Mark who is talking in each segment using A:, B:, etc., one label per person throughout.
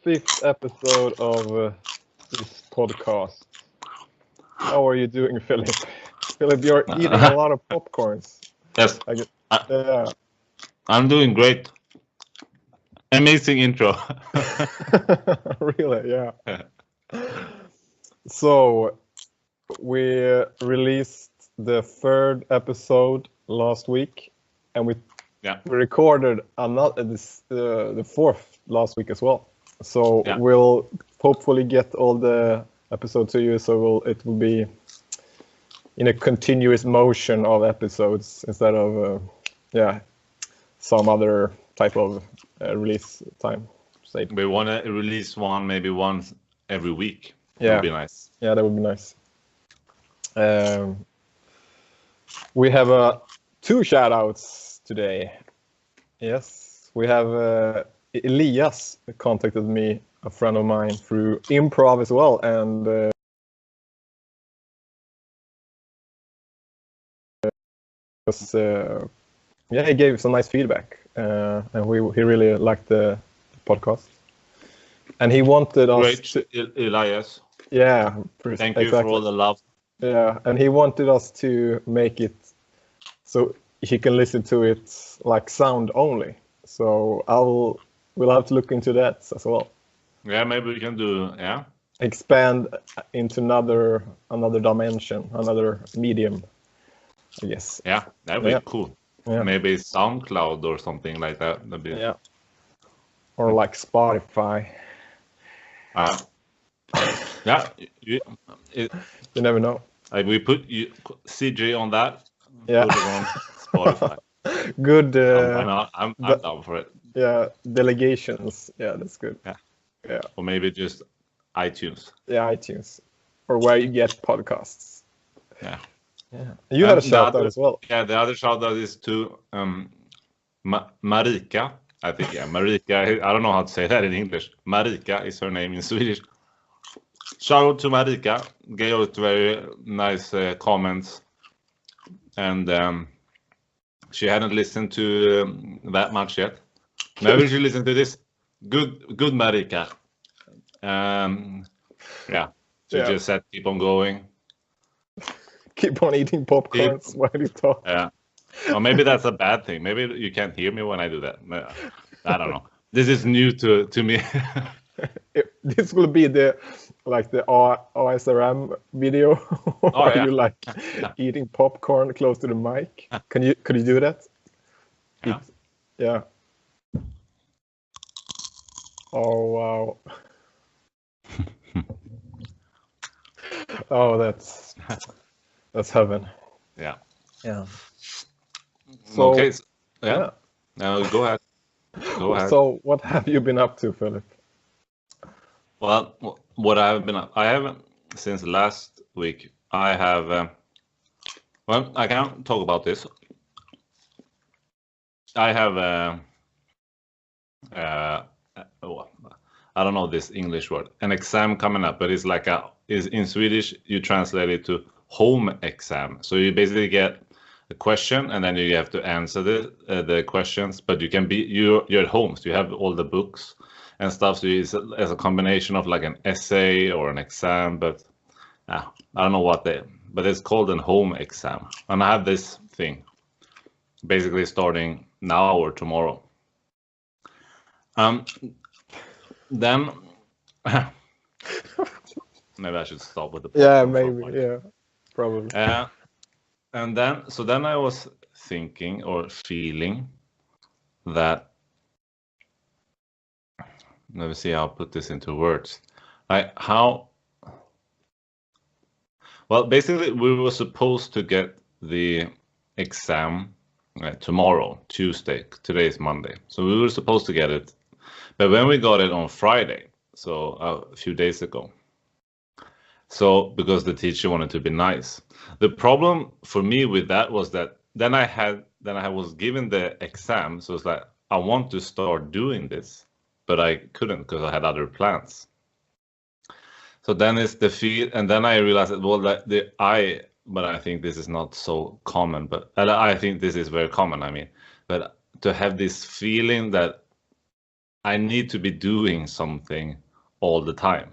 A: fifth episode of this podcast. How are you doing, Philip? Philip, you're eating a lot of popcorns.
B: Yes,
A: I get,
B: I,
A: yeah.
B: I'm doing great. Amazing intro.
A: Really, yeah. So we released the third episode last week, and we recorded another the fourth last week as well. So we'll hopefully get all the episodes to you. So it will be in a continuous motion of episodes instead of some other type of release time. Say.
B: We want to release one maybe once every week.
A: Yeah,
B: that would be nice.
A: Yeah, that would be nice. We have two shout-outs today. Yes, we have Elias contacted me, a friend of mine, through Improv as well, and he gave some nice feedback, and he really liked the podcast, and he wanted us.
B: Great, Elias.
A: Yeah,
B: thank you for all the love.
A: Yeah, and he wanted us to make it so he can listen to it like sound only. So we'll have to look into that as well.
B: Yeah, maybe we can do
A: expand into another dimension, another medium, I guess.
B: Yeah, that'd be cool.
A: Yeah.
B: Maybe SoundCloud or something like that. That'd be...
A: Yeah. Or like Spotify.
B: Yeah,
A: you never know.
B: Like we put CJ on that.
A: Yeah.
B: Put it on Spotify.
A: Good.
B: I'm down for it.
A: Yeah, delegations. Yeah, that's good.
B: Yeah. Or maybe just iTunes.
A: Yeah, iTunes, or where you get podcasts.
B: Yeah.
A: You had a shout out as well.
B: Yeah, the other shout out is to Marika. I think Marika. I don't know how to say that in English. Marika is her name in Swedish. Shout out to Marika. Gave us very nice comments, and she hadn't listened to that much yet. Maybe she listened to this. Good Marika. She just said keep on going.
A: Keep on eating popcorns while you talk.
B: Yeah. Or maybe that's a bad thing. Maybe you can't hear me when I do that. I don't know. This is new to me.
A: This will be the OSRM video where you eating popcorn close to the mic. Could you do that? Yeah. Oh wow. Oh, that's heaven.
B: Yeah.
A: Yeah.
B: So, okay. Yeah. Now go ahead.
A: So what have you been up to, Philip?
B: Well, what I have been up, I haven't since last week. I have. Well, I can't talk about this. I have. I don't know this English word. An exam coming up, but it's like is in Swedish you translate it to home exam. So you basically get a question and then you have to answer the questions, but you're at home, so you have all the books and stuff. So it's as a combination of like an essay or an exam, but I don't know but it's called an home exam. And I have this thing basically starting now or tomorrow. Then maybe I should stop with the podcast.
A: Yeah, maybe. Yeah, probably.
B: And then I was thinking or feeling that, let me see how I'll put this into words. Well, basically we were supposed to get the exam tomorrow, Tuesday. Today is Monday. So we were supposed to get it. But when we got it on Friday, so a few days ago, so because the teacher wanted to be nice. The problem for me with that was that then I was given the exam, so it's like I want to start doing this, but I couldn't because I had other plans. So then it's the feel, and then I realized that but I think this is not so common, but I think this is very common. I mean, but to have this feeling that I need to be doing something all the time.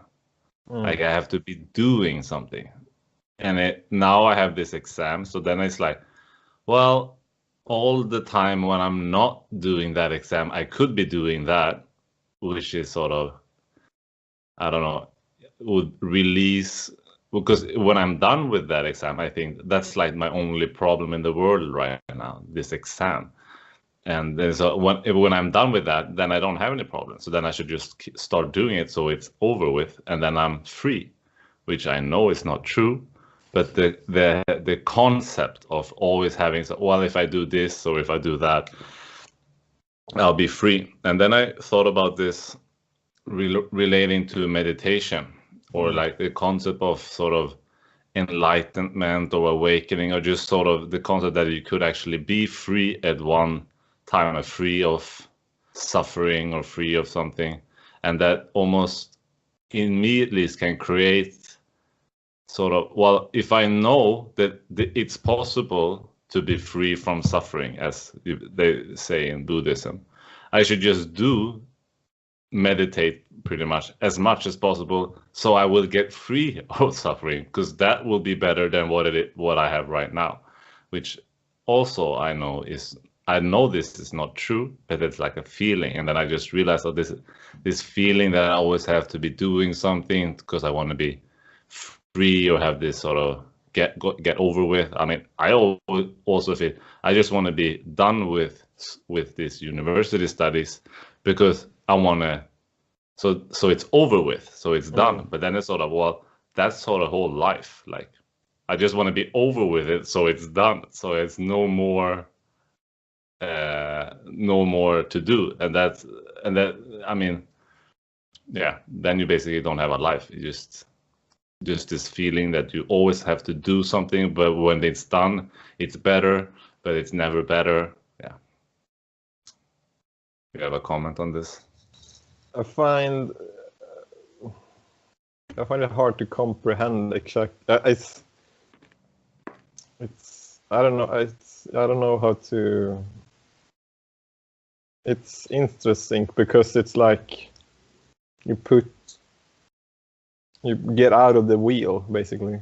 B: Like I have to be doing something. And now I have this exam. So then it's like, well, all the time when I'm not doing that exam, I could be doing that, which is sort of, I don't know, would release, because when I'm done with that exam, I think that's like my only problem in the world right now, this exam. And then so when I'm done with that, then I don't have any problems. So then I should just start doing it so it's over with, and then I'm free, which I know is not true. But the concept of always having, well, if I do this or if I do that, I'll be free. And then I thought about this relating to meditation, or like the concept of sort of enlightenment or awakening, or just sort of the concept that you could actually be free at one time, free of suffering or free of something, and that almost in me at least can create sort of, well, if I know that it's possible to be free from suffering, as they say in Buddhism, I should just meditate pretty much as possible, so I will get free of suffering, because that will be better than what I have right now, which also I know this is not true, but it's like a feeling. And then I just realized that this feeling that I always have to be doing something because I want to be free or have this sort of get over with. I mean, I also feel I just want to be done with this university studies, because I want to, so it's over with, so it's done. But then it's sort of, well, that's sort of whole life. Like, I just want to be over with it, so it's done. So it's no more to do. And that, I mean, yeah, then you basically don't have a life. You just this feeling that you always have to do something, but when it's done, it's better, but it's never better. Yeah. You have a comment on this?
A: I find it hard to comprehend exact. It's I don't know. I don't know how to. It's interesting because it's like you get out of the wheel basically,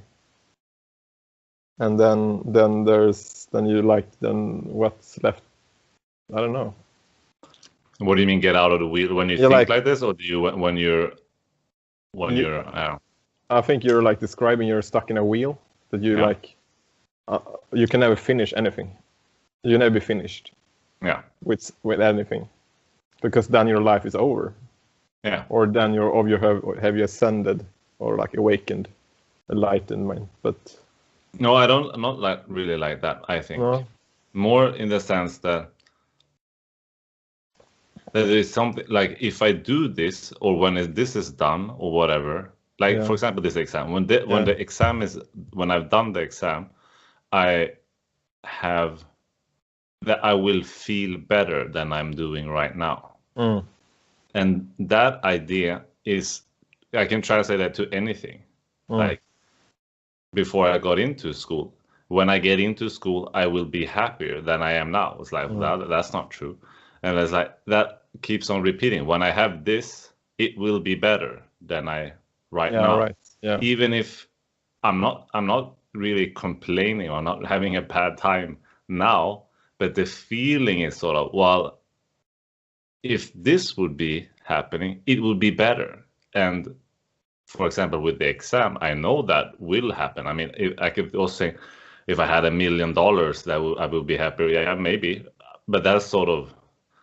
A: and then what's left? I don't know.
B: What do you mean get out of the wheel? When you think like this, or do you when you're?
A: I think you're like describing you're stuck in a wheel that you like. You can never finish anything. You never be finished.
B: Yeah.
A: With anything, because then your life is over.
B: Yeah.
A: Or then have you ascended or like awakened, enlightened mind. But
B: no, I'm not like really like that. I think more in the sense that there is something like, if I do this, or when this is done or whatever, like for example this exam, when I've done the exam, I will feel better than I'm doing right now. And that idea is, I can translate that to anything. Like before I got into school, when I get into school, I will be happier than I am now. It's like, that's not true. And it's like, that keeps on repeating. When I have this, it will be better than I now.
A: Right. Yeah.
B: Even if I'm not really complaining or not having a bad time now, but the feeling is sort of, well, if this would be happening, it would be better. And for example, with the exam, I know that will happen. I mean, I could also say, if I had $1 million, I would be happier. Yeah, maybe, but that's sort of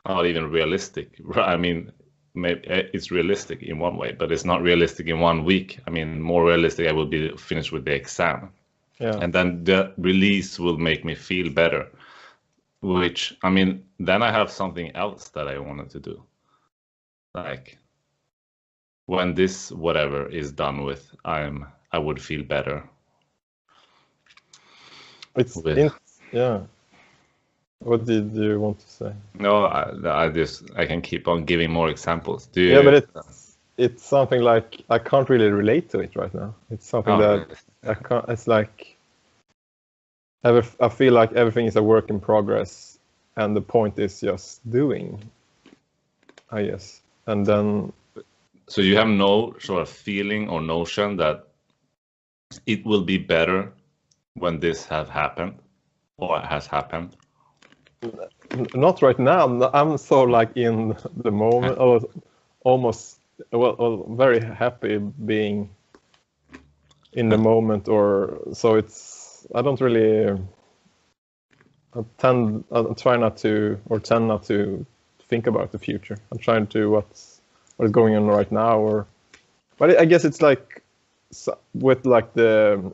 B: not even realistic. I mean, maybe it's realistic in one way, but it's not realistic in 1 week. I mean, more realistic, I will be finished with the exam.
A: Yeah.
B: And then the release will make me feel better, which, I mean, then I have something else that I wanted to do. Like, when this whatever is done with, I would feel better.
A: Yeah. What did you want to say?
B: No, I can keep on giving more examples.
A: But it's something like I can't really relate to it right now. It's something that I can't. It's like I feel like everything is a work in progress, and the point is just doing, I guess. and then.
B: So you have no sort of feeling or notion that it will be better when this has happened or has happened?
A: Not right now. I'm so like in the moment. I was almost very happy being in the moment, or so it's. I don't really. I try not to, or tend not to think about the future. I'm trying to what is going on right now, but I guess it's like with like the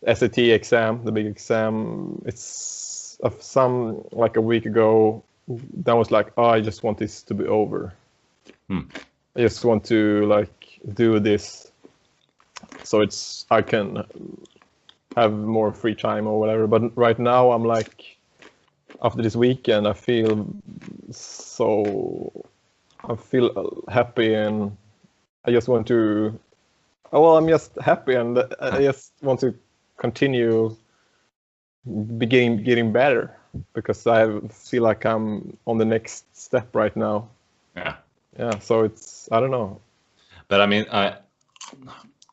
A: SAT exam, the big exam. It's some like a week ago. That was like, oh, I just want this to be over. I just want to like do this, so I can have more free time or whatever. But right now I'm like, after this weekend, I feel happy, and I just want to. Well, I'm just happy, and I just want to continue getting better, because I feel like I'm on the next step right now. Yeah. So it's, I don't know.
B: But I mean,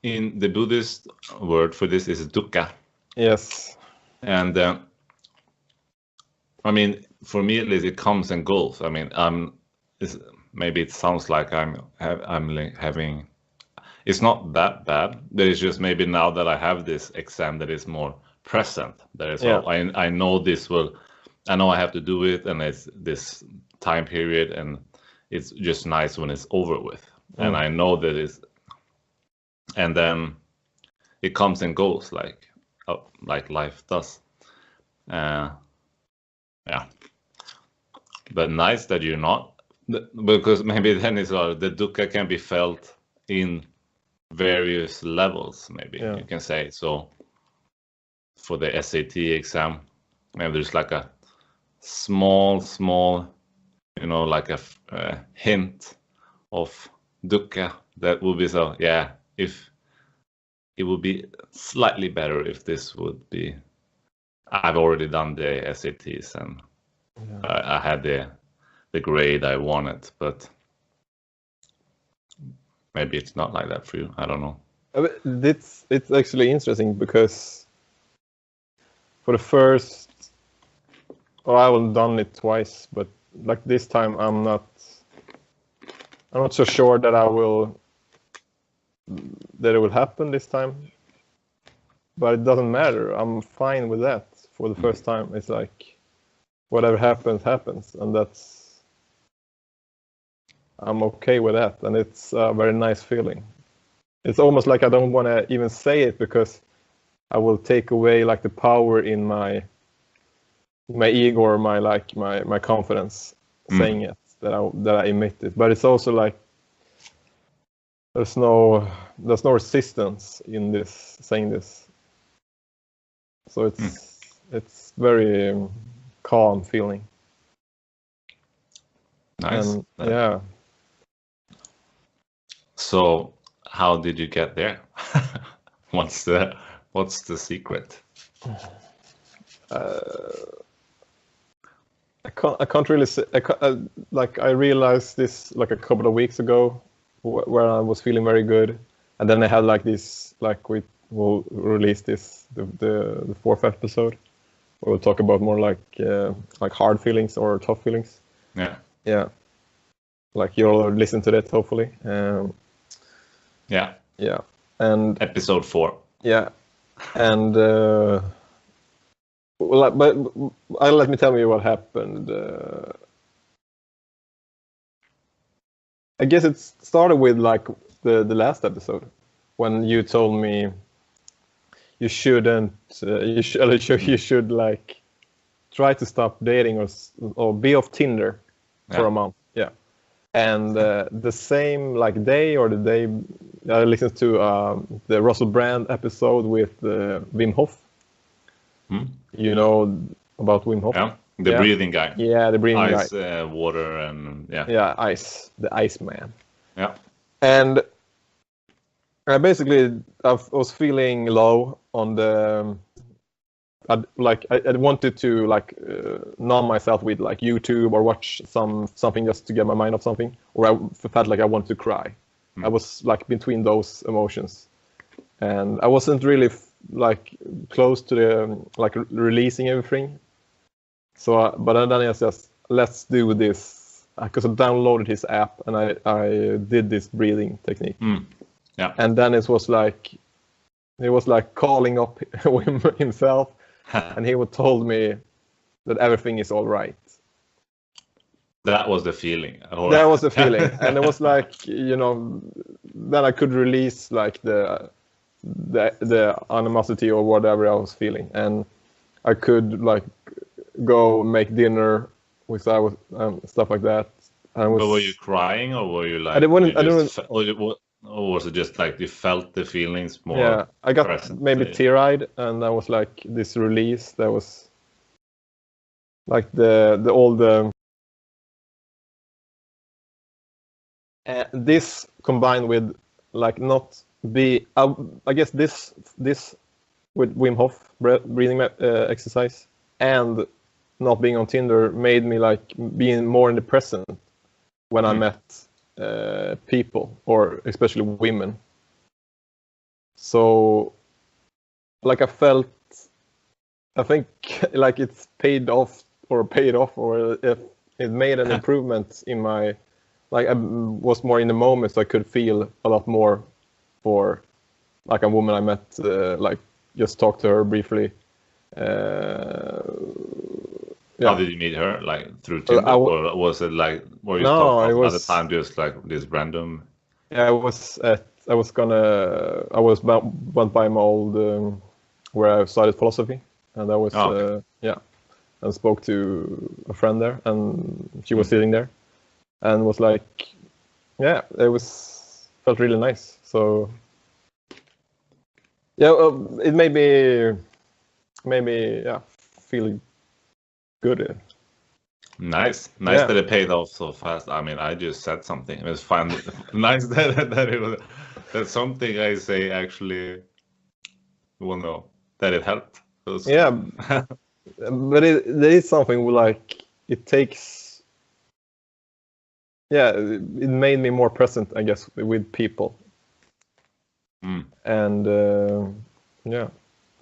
B: in the Buddhist word for this is dukkha.
A: Yes.
B: And I mean, for me at least, it comes and goes. I mean, maybe it sounds like I'm having. It's not that bad, but it's just maybe now that I have this exam that is more present. That is, I know this will. I know I have to do it, and it's this time period, and it's just nice when it's over with. And I know that it's. And then it comes and goes like life does. Yeah. But nice that you're not, because maybe then it's the dukkha can be felt in various levels, maybe you can say. So for the SAT exam, maybe there's like a small, like a hint of dukkha that would be so, if it would be slightly better if this would be, I've already done the SATs and I had the grade I wanted, but maybe it's not like that for you. I don't know.
A: It's actually interesting, because for the first, I will done it twice, but like this time I'm not so sure that it will happen this time. But it doesn't matter. I'm fine with that. For the first time, it's like whatever happens, and I'm okay with that, and it's a very nice feeling. It's almost like I don't want to even say it, because I will take away like the power in my ego, or my confidence saying it, that I emit it. But it's also like there's no resistance in this saying this. So it's very calm feeling.
B: Nice.
A: And, yeah.
B: So how did you get there? What's the secret?
A: I can't really say. I realized this like a couple of weeks ago, where I was feeling very good, and then I had like this, like we will release this the fourth episode, where we'll talk about more like hard feelings or tough feelings. Yeah. Like you'll listen to that hopefully.
B: Yeah.
A: And
B: episode 4.
A: Yeah. And but let me tell you what happened. I guess it started with like the last episode, when you told me you shouldn't, you should like try to stop dating or be off Tinder for a month. Yeah. And the same like day, or the day I listened to the Russell Brand episode with Wim Hof. You know about Wim Hof?
B: Yeah, the breathing guy.
A: Yeah, the breathing guy.
B: Ice, water, and
A: Yeah, ice. The Ice Man.
B: Yeah.
A: And I was feeling low on the I wanted to like numb myself with like YouTube or watch something just to get my mind off something, or I felt like I wanted to cry. I was like between those emotions, and I wasn't really like close to the like releasing everything. So, but then I just let's do this because I downloaded his app and I did this breathing technique.
B: Yeah,
A: and then it was like calling up Wim himself, and he would told me that everything is all right.
B: That was the feeling.
A: That was the feeling, and it was like, you know, then I could release like the animosity or whatever I was feeling, and I could like go make dinner with stuff like that.
B: But were you crying, or were you like? Or was it just like you felt the feelings more?
A: Yeah, I got
B: present?
A: maybe teary-eyed, and that was like this release. That was like the this combined with like not be. I guess this with Wim Hof breathing exercise and not being on Tinder made me like being more in the present when I met people, or especially women. So like I think like it's paid off, or if it made an improvement in my, like I was more in the moment, so I could feel a lot more for like a woman I met, like just talk to her briefly.
B: How did you meet her? Like through Tinder, or was it like were you talking at the time just like this random?
A: Yeah, I went by my old where I studied philosophy, and I was and spoke to a friend there, and she was sitting there, and was like, yeah, felt really nice. So yeah, it made me feel good.
B: Nice that it paid off so fast. I mean, I just said something. It was fun. Nice that it was that something I say actually, well, no, that it helped.
A: Yeah, but there is something like it takes. Yeah, it made me more present, I guess, with people. And yeah,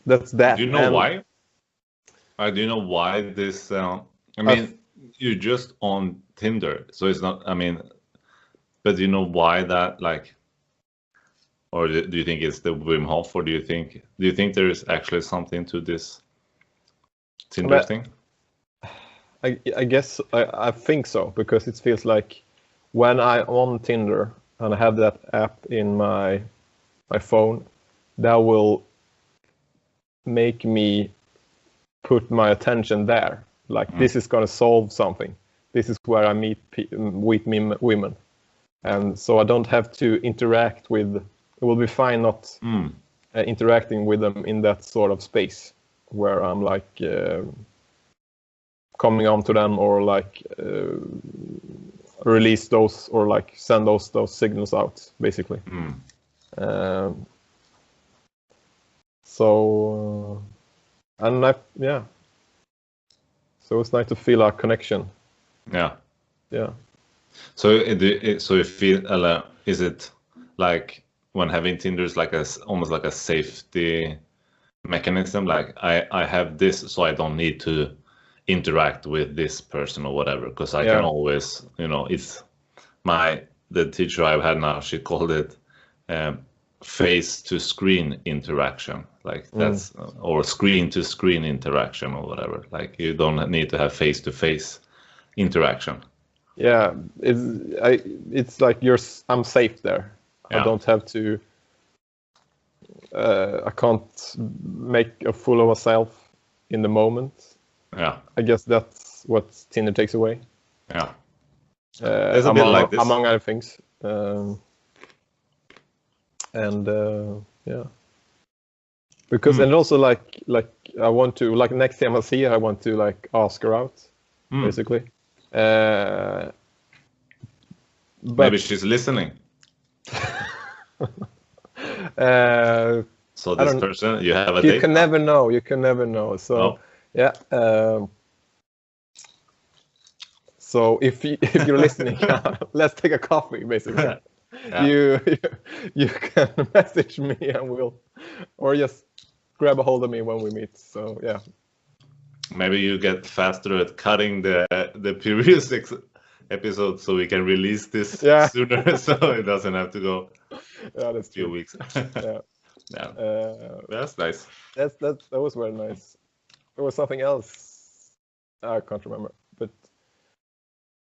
A: that's that.
B: Do you know why? Do you know why this? I mean, you're just on Tinder, so it's not. I mean, but do you know why that like? Or do you think it's the Wim Hof, or do you think there is actually something to this Tinder thing?
A: I guess I think so, because it feels like when I'm on Tinder and I have that app in my phone, that will make me put my attention there. Like this is gonna solve something. This is where I meet women, and so I don't have to interact with. It will be fine not interacting with them in that sort of space where I'm like coming on to them, or like release those, or like send those signals out, basically. So and so it's nice to feel a connection.
B: Yeah.
A: Yeah.
B: So you feel is it like when having Tinder is like almost like a safety mechanism, like I have this, so I don't need to interact with this person or whatever, because I can always, you know, it's the teacher I've had now, she called it face to screen interaction, like that's or screen to screen interaction or whatever, like you don't need to have face to face interaction.
A: Yeah, it's like I'm safe there. I don't have to. I can't make a fool of myself in the moment.
B: Yeah,
A: I guess that's what Tinder takes away.
B: Yeah, it's a bit like this,
A: among other things. Yeah, because and also like I want to, like, next time I see her, I want to like ask her out, basically. But
B: maybe she's listening. So this person, you have a
A: you
B: date?
A: can never know. You can never know. So
B: Oh.
A: yeah. So if you're listening, let's take a coffee, basically. Yeah. You can message me and or just grab a hold of me when we meet. So yeah.
B: Maybe you get faster at cutting the previous episode, so we can release this sooner, so it doesn't have to go
A: that's
B: a few
A: true.
B: weeks.
A: Yeah.
B: That's nice.
A: That was very nice. There was something else I can't remember, but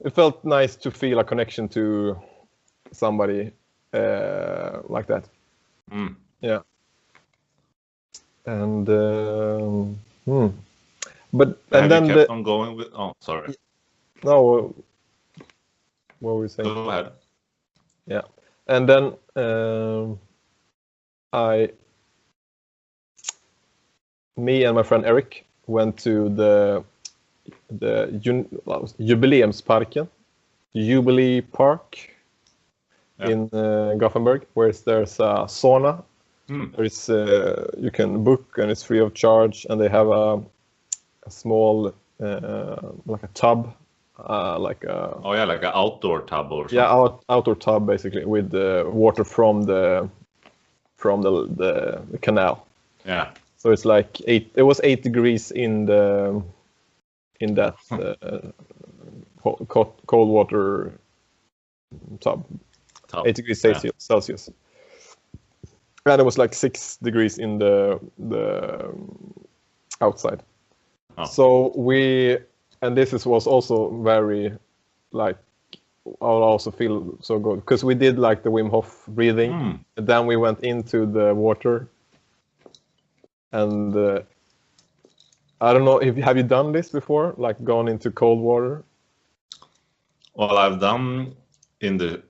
A: it felt nice to feel a connection to somebody like that. Yeah. And but
B: have
A: then
B: you kept on going with? Oh, sorry.
A: No, what were we saying?
B: Go ahead.
A: Yeah, and then me and my friend Eric went to the Jubileumsparken, Jubilee Park in Gothenburg, where there's a sauna. There is you can book and it's free of charge, and they have a small like a tub, like a
B: like an outdoor tub or something.
A: Yeah, outdoor tub basically with water from the canal.
B: Yeah.
A: So it's like it was 8 degrees in that cold water tub. 8 degrees Celsius. And it was like 6 degrees in the outside. Oh. So was also very like I also feel so good because we did like the Wim Hof breathing. And then we went into the water. And I don't know have you done this before, like gone into cold water?
B: Well, I've done in the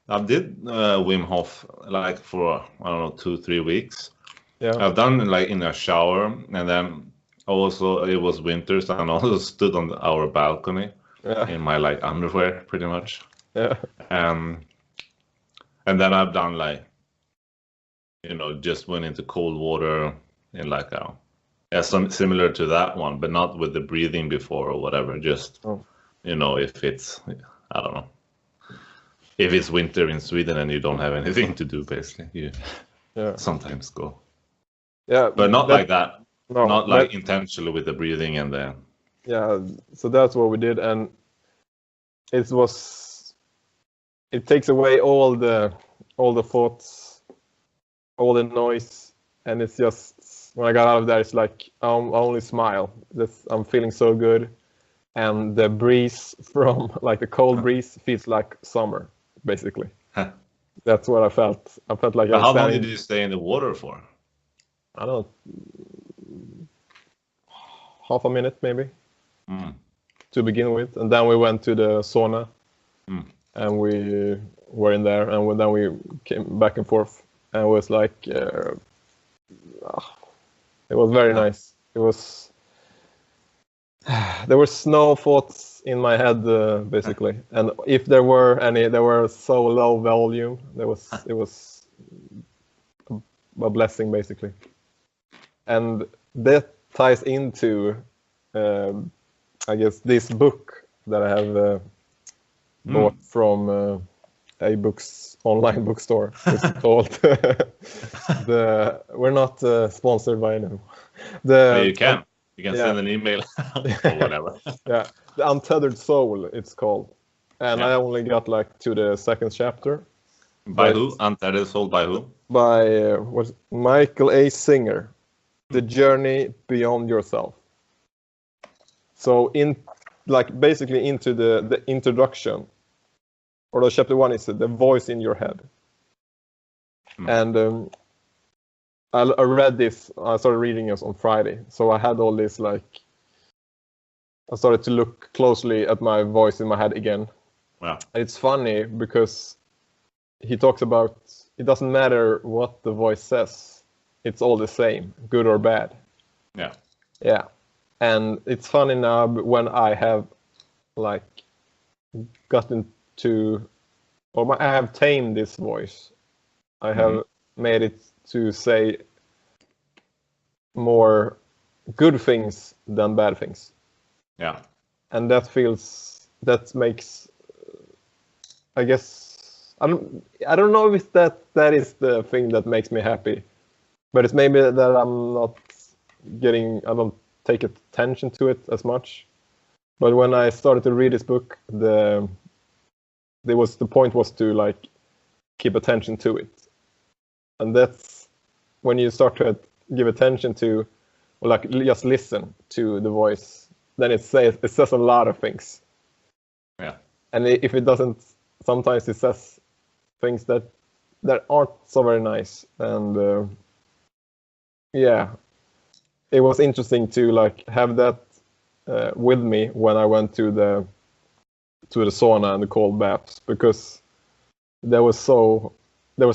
B: I did Wim Hof like for I don't know 2-3 weeks. Yeah, I've done like in a shower, and then also it was winter, so I also stood on our balcony in my like underwear, pretty much. Yeah. And then I've done like, just went into cold water in like some similar to that one, but not with the breathing before or whatever. Just if it's I don't know. If it's winter in Sweden and you don't have anything to do, basically, you sometimes go. Yeah, but not like that. No, not like intentionally with the breathing and the.
A: Yeah, so that's what we did, and it takes away all the thoughts, all the noise, and it's just when I got out of there, it's like I only smile. I'm feeling so good, and the breeze from like the cold breeze feels like summer. Basically, that's what I felt. I felt like.
B: But how long did you stay in the water for?
A: I don't know, half a minute maybe to begin with, and then we went to the sauna, and we were in there, and then we came back and forth, and it was like it was very nice. It was. There were no thoughts in my head, basically, and if there were any, they were so low volume. It was a blessing, basically, and that ties into, I guess, this book that I have bought from a online bookstore. It's called We're not sponsored by anyone.
B: You can. You can send an email or whatever.
A: Yeah, The Untethered Soul, it's called. And I only got like to the second chapter.
B: By who? Untethered Soul by who?
A: By Michael A. Singer. The Journey Beyond Yourself. So basically into the introduction, or the chapter 1 is the voice in your head. And I read this. I started reading it on Friday, so I had all this I started to look closely at my voice in my head again. Wow! It's funny because he talks about it doesn't matter what the voice says; it's all the same, good or bad. Yeah. Yeah, and it's funny now when I have gotten to, I have tamed this voice. I have made it to say more good things than bad things.
B: Yeah.
A: And that makes, I guess, I don't know if that is the thing that makes me happy, but it's maybe that I don't take attention to it as much. But when I started to read this book, the point was to like keep attention to it, and that's when you start to give attention to, or like just listen to the voice, then it says a lot of things.
B: Yeah.
A: And if it doesn't, sometimes it says things that aren't so very nice. And yeah, it was interesting to like have that with me when I went to the sauna and the cold baths, because there was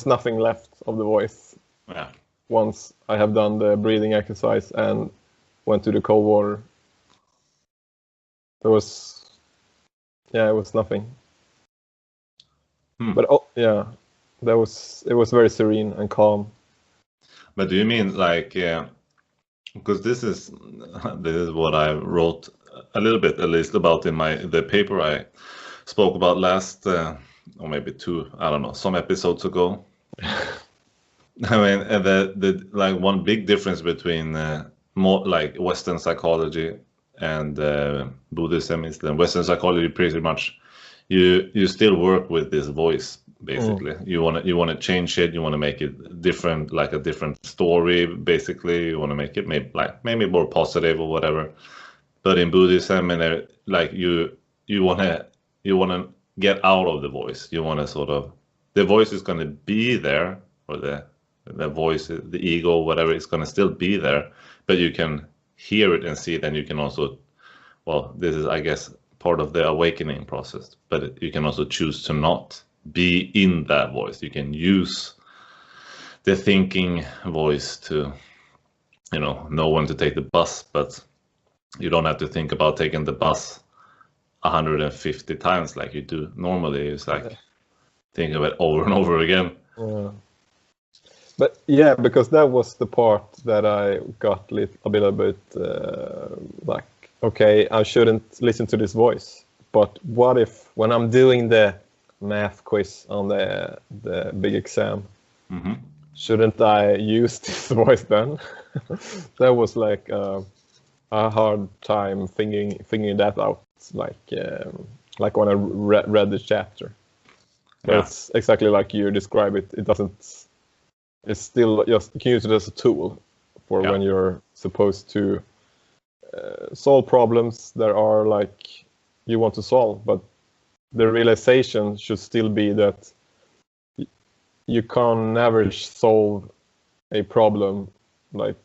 A: nothing left of the voice.
B: Yeah.
A: Once I have done the breathing exercise and went to the cold water, it was nothing. But it was very serene and calm.
B: But do you mean like, because this is what I wrote a little bit, at least, about in the paper I spoke about last, or maybe some episodes ago. I mean, the like one big difference between more like Western psychology and Buddhism is that Western psychology pretty much you still work with this voice. Basically, you want to change it. You want to make it different, like a different story. Basically, you want to make it maybe more positive or whatever. But in Buddhism, and like you want to get out of the voice. You want to sort of, the voice is going to be there, or the voice, the ego, whatever, is going to still be there, but you can hear it and see it, and you can also, well, this is, I guess, part of the awakening process. But you can also choose to not be in that voice. You can use the thinking voice to, know when to take the bus, but you don't have to think about taking the bus 150 times like you do normally. It's like think of it over and over again.
A: Yeah. But yeah, because that was the part that I got a bit like, okay, I shouldn't listen to this voice. But what if when I'm doing the math quiz on the big exam, shouldn't I use this voice then? That was like a hard time figuring that out. Like when I read the chapter. But it's exactly like you describe it. It doesn't. It's still just, you can use it as a tool for when you're supposed to solve problems that are like you want to solve, but the realization should still be that you can never solve a problem like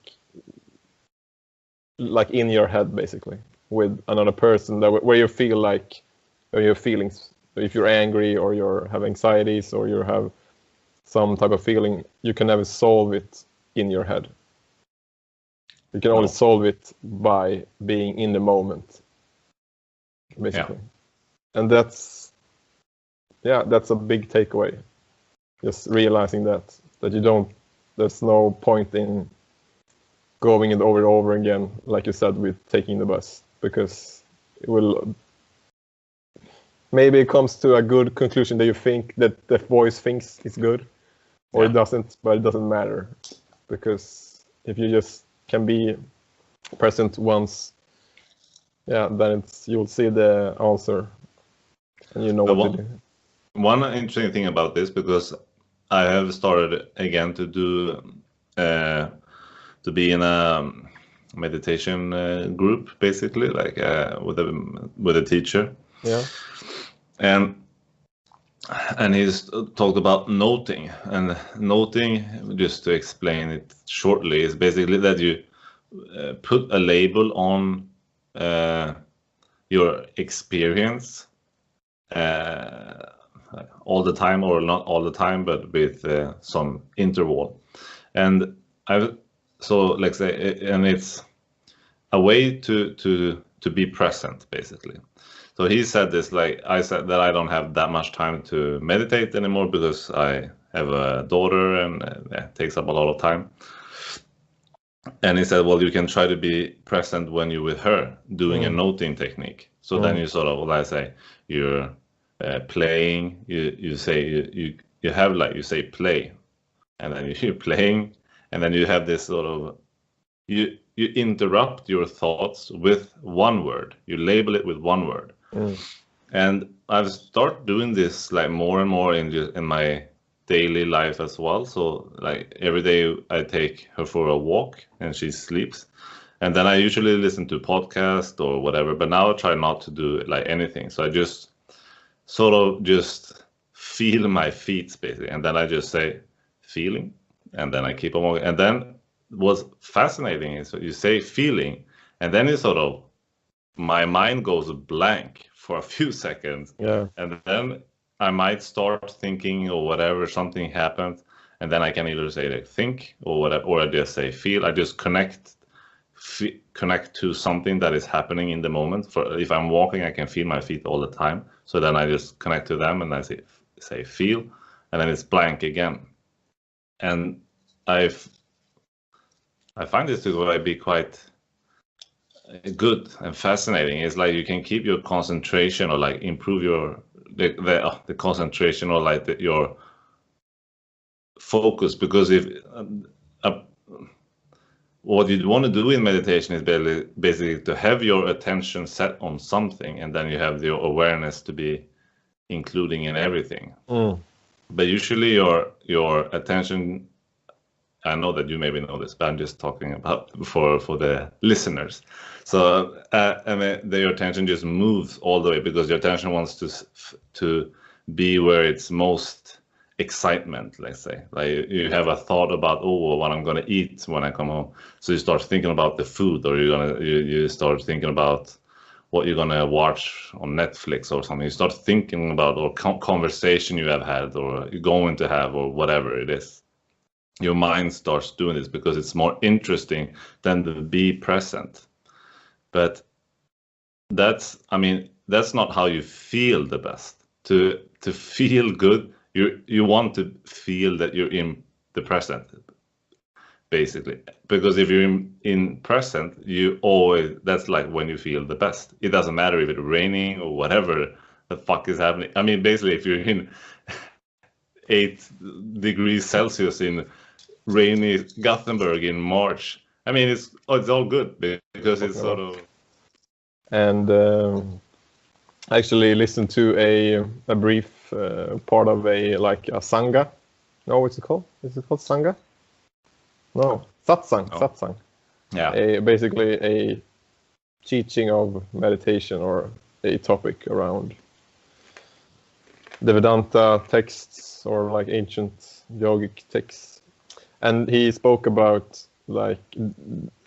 A: in your head, basically, with another person, where you feel like, or your feelings, if you're angry or you have anxieties or you have some type of feeling, you can never solve it in your head. You can only solve it by being in the moment, basically. And that's a big takeaway. Just realizing that there's no point in going it over and over again, like you said, with taking the bus, because it will, maybe it comes to a good conclusion that you think that the voice thinks is good, or it doesn't, but it doesn't matter, because if you just can be present once, then you'll see the answer and you know what to do.
B: One interesting thing about this, because I have started again to do to be in a meditation group, basically, like with a teacher.
A: Yeah.
B: And he's talked about noting, and noting, just to explain it shortly, is basically that you put a label on your experience all the time, or not all the time, but with some interval. And let's say, and it's a way to be present, basically. So he said this, like I said, that I don't have that much time to meditate anymore because I have a daughter, and it takes up a lot of time. And he said, well, you can try to be present when you're with her, doing a noting technique. So then you sort of, let's say, you're playing, you say, you have like, you say play, and then you're playing, and then you have this sort of, you interrupt your thoughts with one word. You label it with one word. And I've started doing this like more and more in my daily life as well. So like every day I take her for a walk and she sleeps, and then I usually listen to podcast or whatever, but now I try not to do like anything. So I just sort of just feel my feet basically, and then I just say feeling, and then I keep on walking. And then what's fascinating is you say feeling, and then it sort of, my mind goes blank for a few seconds, and then I might start thinking or whatever, something happened, and then I can either say like think or whatever, or I just say feel. I just connect to something that is happening in the moment. For if I'm walking, I can feel my feet all the time. So then I just connect to them and I say feel, and then it's blank again. And I find this to be quite good and fascinating. It's like you can keep your concentration or like improve your the concentration or like your focus, because if what you want to do in meditation is basically to have your attention set on something, and then you have your awareness to be including in everything. But usually your attention, I know that you maybe know this, but I'm just talking about for the listeners. So I mean, your attention just moves all the way because your attention wants to be where it's most excitement. Let's say, like you have a thought about what I'm gonna eat when I come home, so you start thinking about the food, or you start thinking about what you're gonna watch on Netflix or something. You start thinking about or conversation you have had or you're going to have or whatever it is. Your mind starts doing this because it's more interesting than to be present. But that's not how you feel the best. To feel good, you want to feel that you're in the present, basically. Because if you're in present, that's like when you feel the best. It doesn't matter if it's raining or whatever the fuck is happening. I mean, basically, if you're in 8 degrees Celsius in rainy Gothenburg in March, I mean, it's all good because it's sort of.
A: And I actually listened to a brief part of a sangha. No, what's it called? Is it called sangha? No, satsang.
B: Oh.
A: Satsang.
B: Yeah.
A: Basically a teaching of meditation or a topic around the Vedanta texts or like ancient yogic texts. And he spoke about like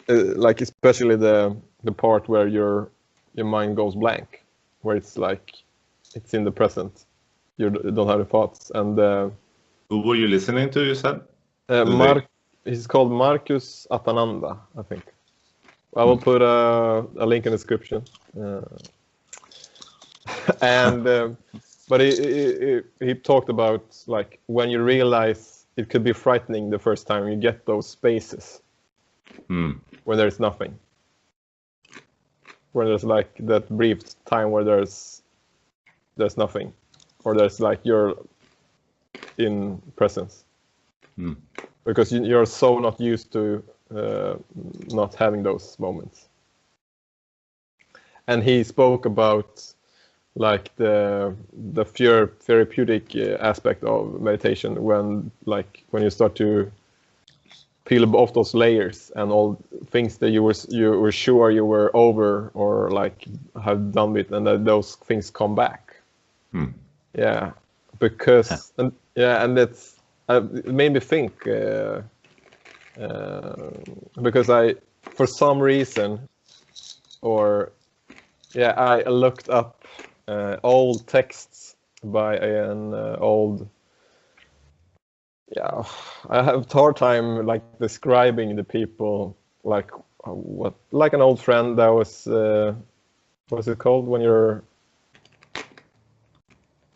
A: especially the part where your mind goes blank, where it's like it's in the present. You don't have the thoughts. And
B: who were you listening to? You said
A: he's called Marcus Attananda, I think. I will put a link in the description. And but he talked about like when you realize it could be frightening the first time you get those spaces where there's nothing, where there's like that brief time where there's nothing, or there's like you're in presence, because you're so not used to not having those moments. And he spoke about like the therapeutic aspect of meditation when you start to peel off those layers and all things that you were sure you were over or like have done with, and that those things come back. Yeah, because and that's it made me think because I for some reason I looked up old texts by an old. Yeah, I have a hard time like describing the people like an old friend that was what's it called when you're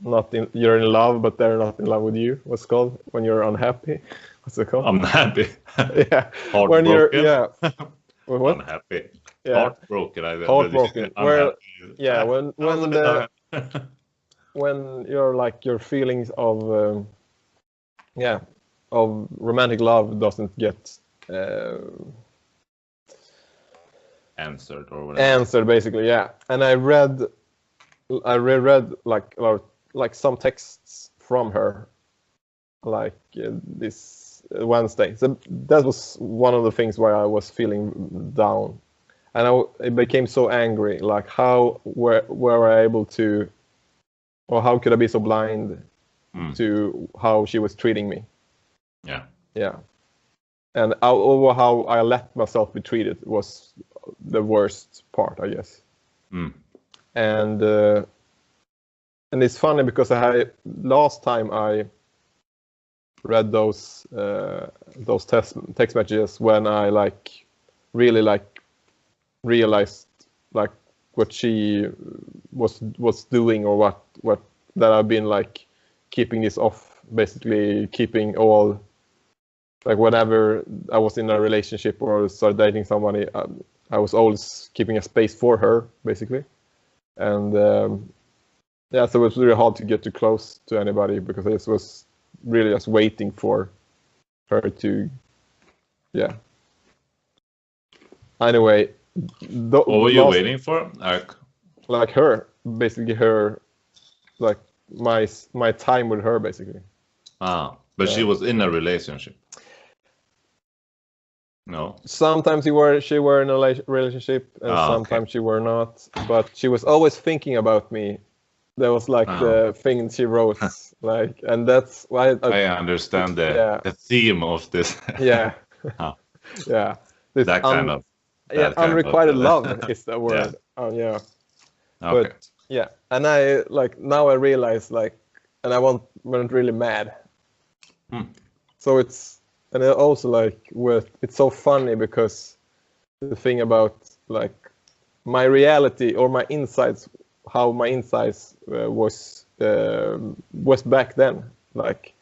A: you're in love, but they're not in love with you. What's it called when you're unhappy? What's it called?
B: Unhappy.
A: Yeah.
B: Heartbroken.
A: When you're what?
B: Unhappy.
A: Yeah.
B: Heartbroken.
A: Heartbroken. Where
B: yeah,
A: when you're like your feelings of of romantic love doesn't get
B: answered or whatever.
A: Answered basically, yeah. And I reread like some texts from her like this Wednesday. So that was one of the things where I was feeling down, and I became so angry. Like how were I able to, or how could I be so blind to how she was treating me? Yeah. And over how I let myself be treated was the worst part, I guess. And it's funny because last time I read those text messages when I like really like realized like what she was doing, or what that I've been like keeping this off, basically keeping all, like whenever I was in a relationship or started dating somebody, I was always keeping a space for her, basically. And so it was really hard to get too close to anybody because I just was really just waiting for her to, Anyway,
B: what were you waiting for?
A: Like her, basically her, like my time with her, basically.
B: But she was in a relationship. No.
A: Sometimes she were in a relationship, and sometimes she were not. But she was always thinking about me. That was like the thing she wrote, like, and that's why
B: I understand the theme of this.
A: Yeah. Yeah. This
B: that kind of.
A: Unrequited love is the word.
B: Okay.
A: But and I like now I realize like, and I weren't really mad. So it's. And it also like it's so funny because the thing about like my reality or my insights, how my insights was back then. Like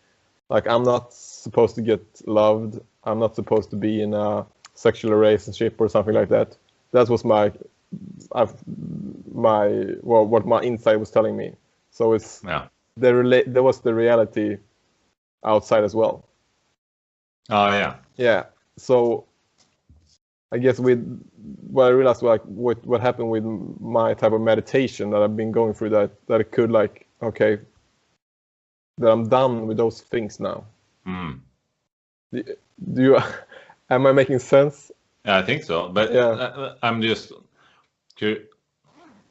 A: I'm not supposed to get loved. I'm not supposed to be in a sexual relationship or something like that. That was what my insight was telling me. So it's there was the reality outside as well. Yeah. So I guess what I realized like what happened with my type of meditation that I've been going through, that it could like, okay, that I'm done with those things now. Do you am I making sense?
B: Yeah, I think so. But I'm just curious,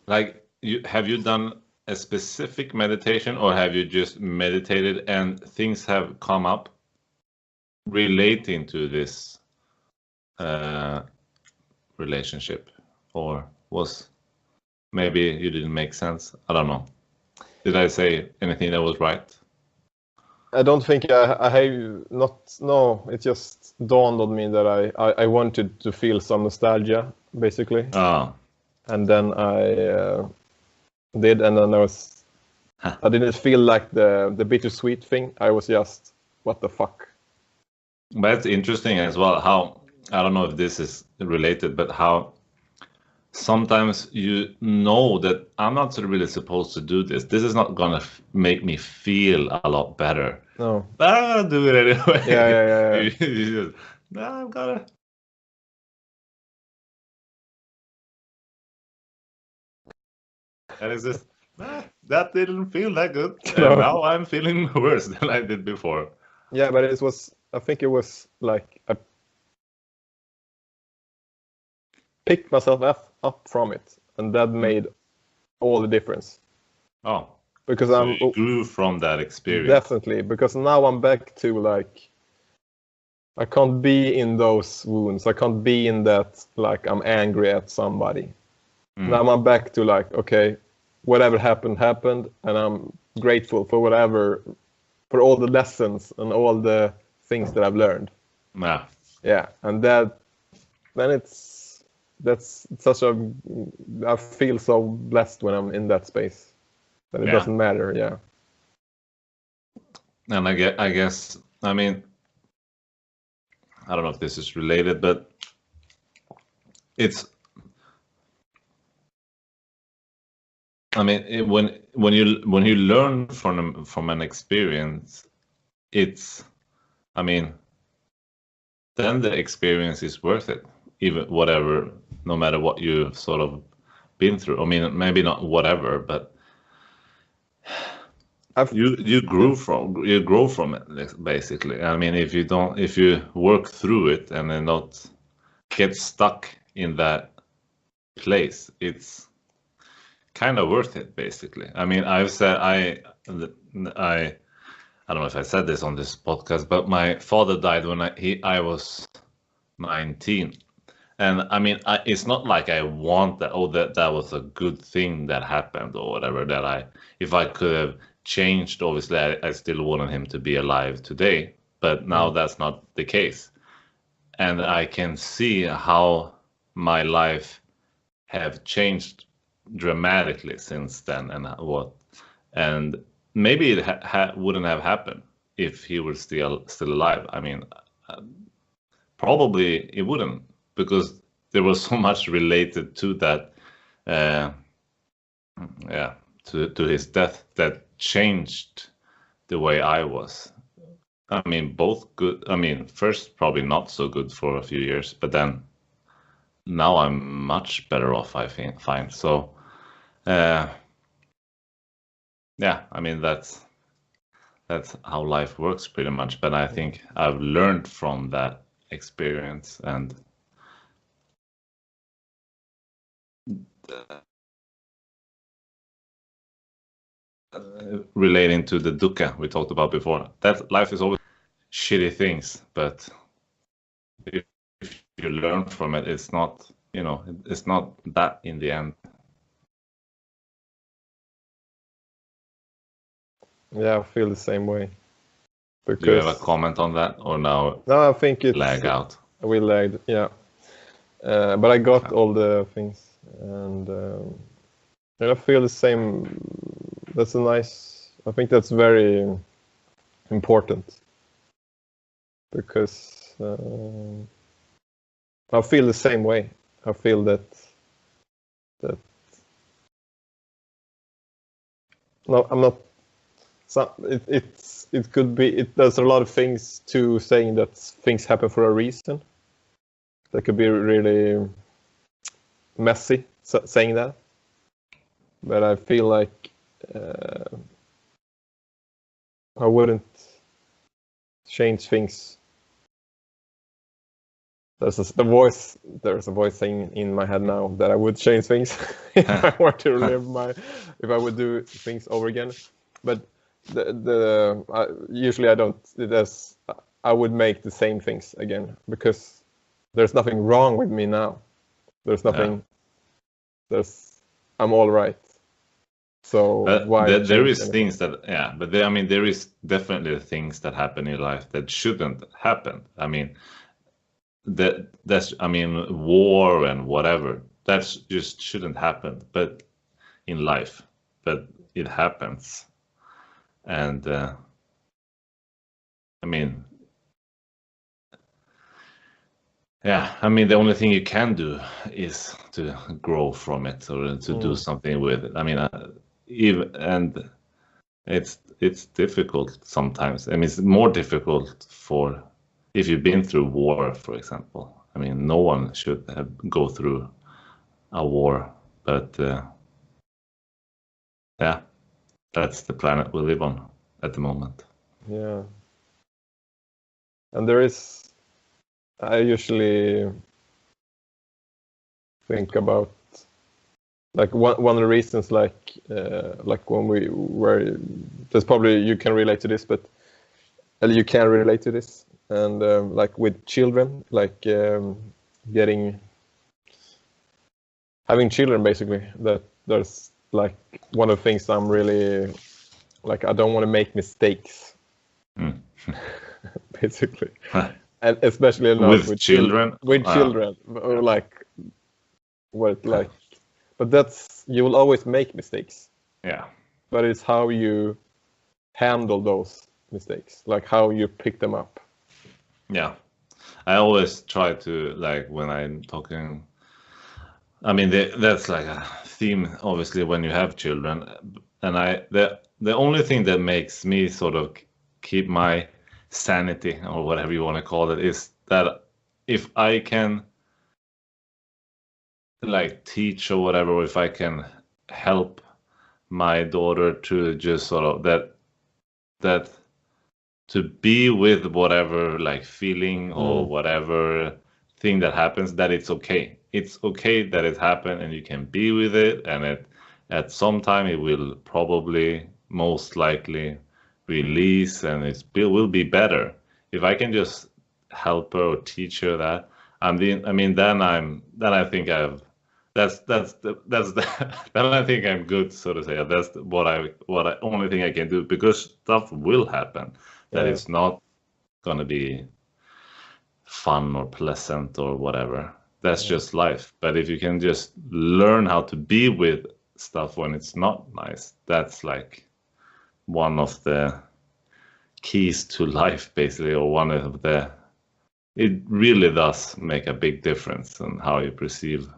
B: like, have you done a specific meditation, or have you just meditated and things have come up relating to this relationship, or was maybe you didn't make sense? I don't know. Did I say anything that was right?
A: I don't think I have not. No, it just dawned on me that I wanted to feel some nostalgia, basically. And then I did, and then I didn't feel like the bittersweet thing. I was just, what the fuck.
B: But it's interesting as well how, I don't know if this is related, but how sometimes you know that I'm not really supposed to do this. This is not gonna make me feel a lot better.
A: No.
B: But I'll do it anyway.
A: Yeah.
B: You just, I'm gonna. And it's just, that didn't feel that good.
A: No.
B: And now I'm feeling worse than I did before.
A: Yeah, but I think it was like I picked myself up from it, and that made all the difference. Because
B: you grew from that experience.
A: Definitely, because now I'm back to like, I can't be in those wounds. I can't be in that, like, I'm angry at somebody. Now I'm back to like, okay, whatever happened, and I'm grateful for for all the lessons and all the things that I've learned. Yeah, and that's such I feel so blessed when I'm in that space that it doesn't matter.
B: And I guess, I mean, I don't know if this is related, but it's, I mean, when you learn from an experience, it's, I mean, then the experience is worth it, even whatever, no matter what you've sort of been through. I mean, maybe not whatever, but you grow from it basically. I mean, if you work through it and then not get stuck in that place, it's kind of worth it basically. I mean, I've said I don't know if I said this on this podcast, but my father died when I was 19. And I mean, it's not like I want that. Oh, that was a good thing that happened or whatever. If I could have changed, obviously, I still wanted him to be alive today. But now that's not the case, and I can see how my life have changed dramatically since then, and maybe it wouldn't have happened if he were still alive. I mean, probably it wouldn't, because there was so much related to that, to his death that changed the way I was. I mean, both good. I mean, first probably not so good for a few years, but then now I'm much better off, I find. So, yeah, I mean, that's how life works pretty much. But I think I've learned from that experience, and relating to the dukkha we talked about before, that life is always shitty things, but if you learn from it, it's not, it's not that in the end.
A: Yeah, I feel the same way.
B: Because... Do you have a comment on that, or now?
A: No, I think it's
B: lag out.
A: We lagged, yeah. But I got all the things, and I feel the same. That's a nice. I think that's very important, because I feel the same way. I feel that no, I'm not. So it could be. There's a lot of things to saying that things happen for a reason. That could be really messy saying that, but I feel like I wouldn't change things. There's a voice saying in my head now that I would change things if I were to relive if I would do things over again. But usually I don't. I would make the same things again, because there's nothing wrong with me now. There's nothing. Yeah. I'm all right. So why?
B: There is anything? Things that but there is definitely things that happen in life that shouldn't happen. I mean, that's war and whatever. That's just shouldn't happen. But in life, but it happens, and the only thing you can do is to grow from it, or to do something with it. I mean, it's difficult sometimes. I mean, it's more difficult if you've been through war, for example. I mean, no one should go through a war, but that's the planet we live on at the moment.
A: Yeah, and I usually think about, like, one of the reasons, like when we were, there's probably you can relate to this, but you can relate to this, and like with children, like having children, basically, that there's like one of the things I'm really like, I don't want to make mistakes. Basically. And especially with children. With children, like what, like, but you will always make mistakes.
B: Yeah.
A: But it's how you handle those mistakes, like how you pick them up.
B: Yeah, I always try to, like, when I'm talking, I mean, that's like a theme, obviously, when you have children. And the only thing that makes me sort of keep my sanity, or whatever you want to call it, is that if I can, like, teach or whatever, or if I can help my daughter to just sort of that to be with whatever, like, feeling or whatever thing that happens, that it's okay. It's okay that it happened, and you can be with it, and at some time it will probably, most likely, release, and it will be better. If I can just help her or teach her that, then I think then I think I'm good, so to say. That's only thing I can do, because stuff will happen that it's not gonna be fun or pleasant or whatever. That's just life. But if you can just learn how to be with stuff when it's not nice, that's like one of the keys to life, basically, or one of the. It really does make a big difference in how you perceive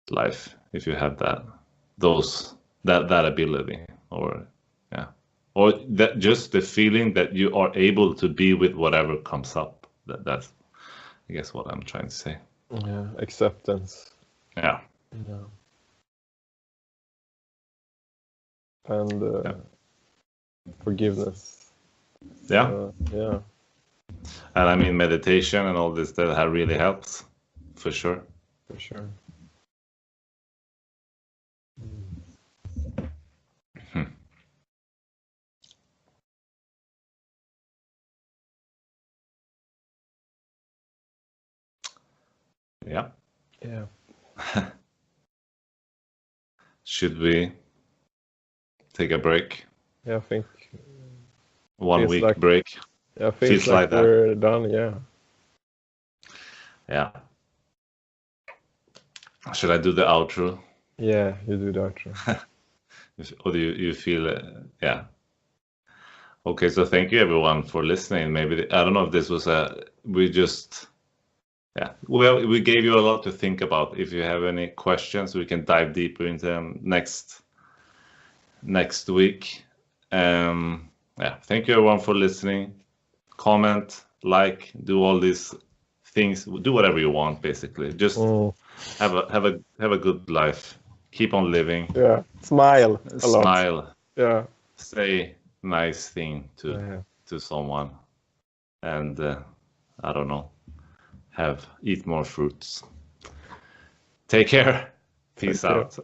B: life if you have that ability, or that, just the feeling that you are able to be with whatever comes up. That's, I guess, what I'm trying to say.
A: Yeah, acceptance.
B: Yeah.
A: And forgiveness.
B: Yeah.
A: Yeah.
B: And I mean, meditation and all this, that really helps, for sure.
A: For sure.
B: Yeah.
A: Yeah.
B: Should we take a break?
A: Yeah, I think
B: 1 week break.
A: Yeah, feels like we're done. Yeah.
B: Yeah. Should I do the outro?
A: Yeah, you do the outro.
B: Or do you feel? Yeah. Okay, so thank you everyone for listening. Maybe I don't know if this was well, we gave you a lot to think about. If you have any questions, we can dive deeper into them next week. Thank you everyone for listening. Comment, like, do all these things. Do whatever you want, basically. Just have a good life. Keep on living.
A: Yeah. Smile a lot.
B: Smile.
A: Yeah.
B: Say nice thing to someone, and I don't know, eat more fruits. Take care. Peace out.